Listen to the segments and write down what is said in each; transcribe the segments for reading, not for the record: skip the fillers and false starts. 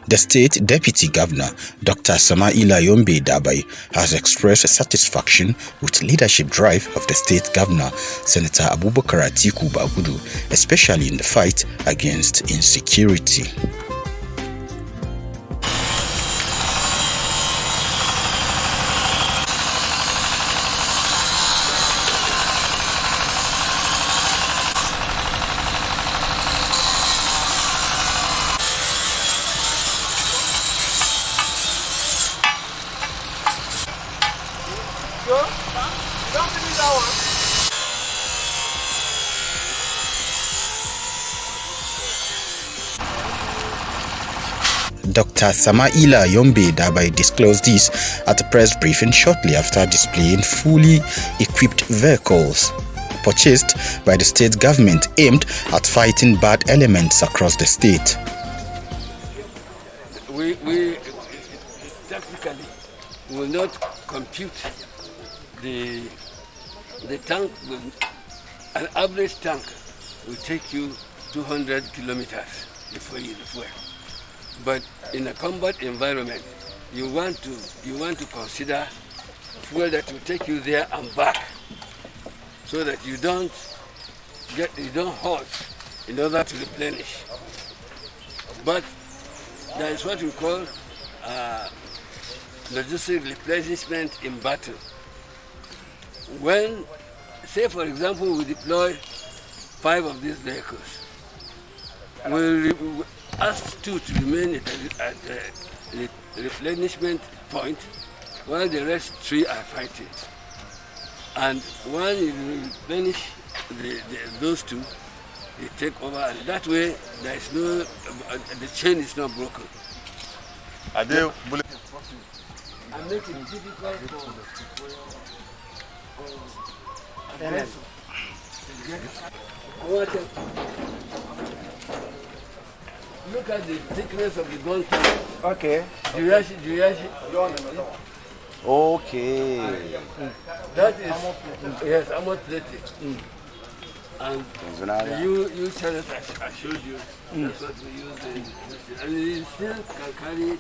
The state deputy governor, Dr. Samaila Yombe Dabai, has expressed satisfaction with leadership drive of the state governor, Senator Abubakar Atiku Bagudu, especially in the fight against insecurity. Dr. Samaila Yombe Dabai disclosed this at a press briefing shortly after displaying fully equipped vehicles purchased by the state government aimed at fighting bad elements across the state. We technically will not compute the tank. An average tank will take you 200 kilometers before you fuel. But in a combat environment, you want to consider fuel that will take you there and back, so that you don't halt in order to replenish. But there is what we call logistic replenishment in battle. When, say for example, we deploy 5 of these vehicles, we'll ask 2 to remain at the replenishment point, while the rest 3 are fighting. And when you replenish those 2, they take over, and that way there is no, the chain is not broken. Are they And make it difficult Look at the thickness of the gun tank. okay? Okay. That is, yes, Amourd plated. And you tell us, I showed you, that's what we use. And it still can carry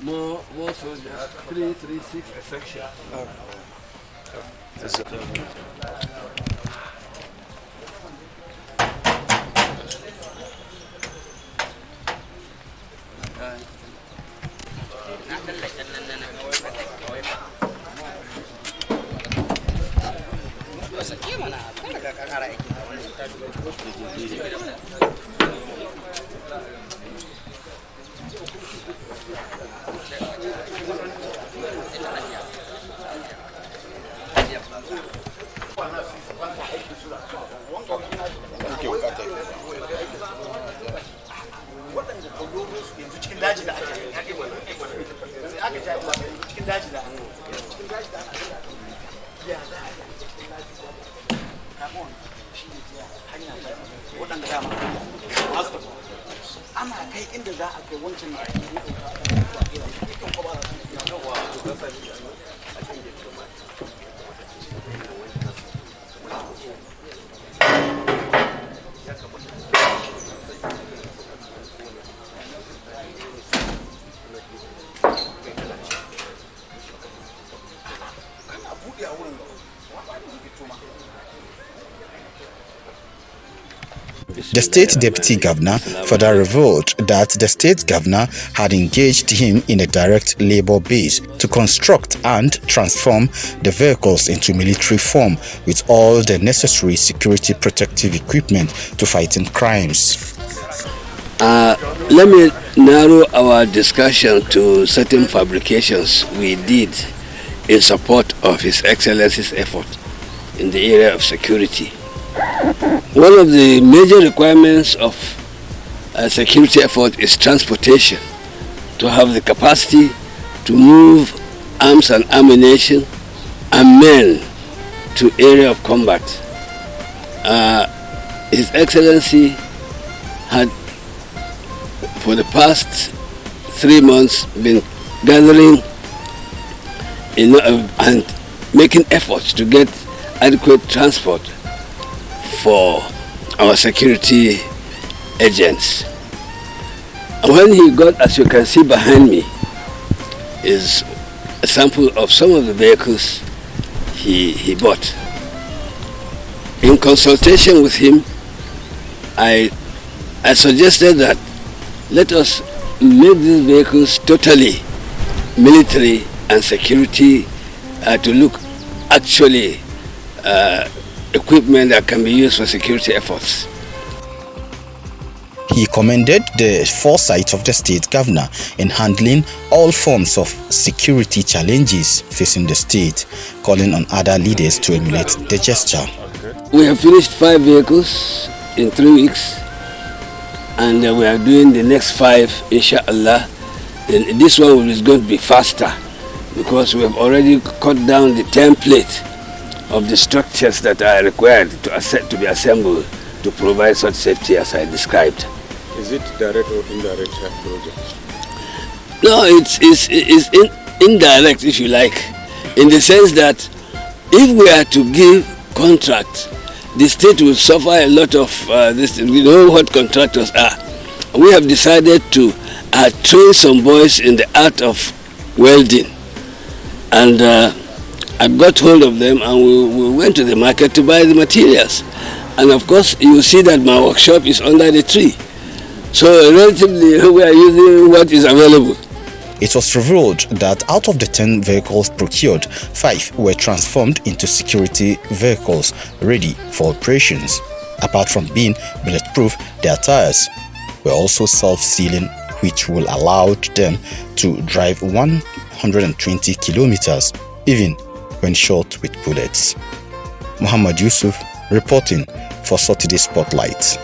more soldiers, 336 a section. The state deputy governor further revealed that the state governor had engaged him in a direct labor base to construct and transform the vehicles into military form with all the necessary security protective equipment to fighting crimes. Let me narrow our discussion to certain fabrications we did in support of His Excellency's effort in the area of security. One of the major requirements of a security effort is transportation, to have the capacity to move arms and ammunition and men to area of combat. His Excellency had, for the past 3 months, been gathering and making efforts to get adequate transport for our security agents. And when he got, as you can see behind me, is a sample of some of the vehicles he bought. In consultation with him, I suggested that let us make these vehicles totally military and security to look actually equipment that can be used for security efforts. He commended the foresight of the state governor in handling all forms of security challenges facing the state, calling on other leaders to emulate the gesture. We have finished 5 vehicles in 3 weeks, and we are doing the next 5, inshallah. Then this one is going to be faster because we have already cut down the template of the structures that are required to be assembled to provide such safety as I described. Is it direct or indirect project? No, it's indirect, if you like, in the sense that if we are to give contract, the state will suffer a lot of this. We know what contractors are. We have decided to train some boys in the art of welding, and I got hold of them, and we went to the market to buy the materials. And of course, you will see that my workshop is under the tree. So relatively, we are using what is available. It was revealed that out of the 10 vehicles procured, 5 were transformed into security vehicles ready for operations. Apart from being bulletproof, their tires were also self-sealing, which will allow them to drive 120 kilometers, even when shot with bullets. Muhammad Yusuf reporting for Saturday Spotlight.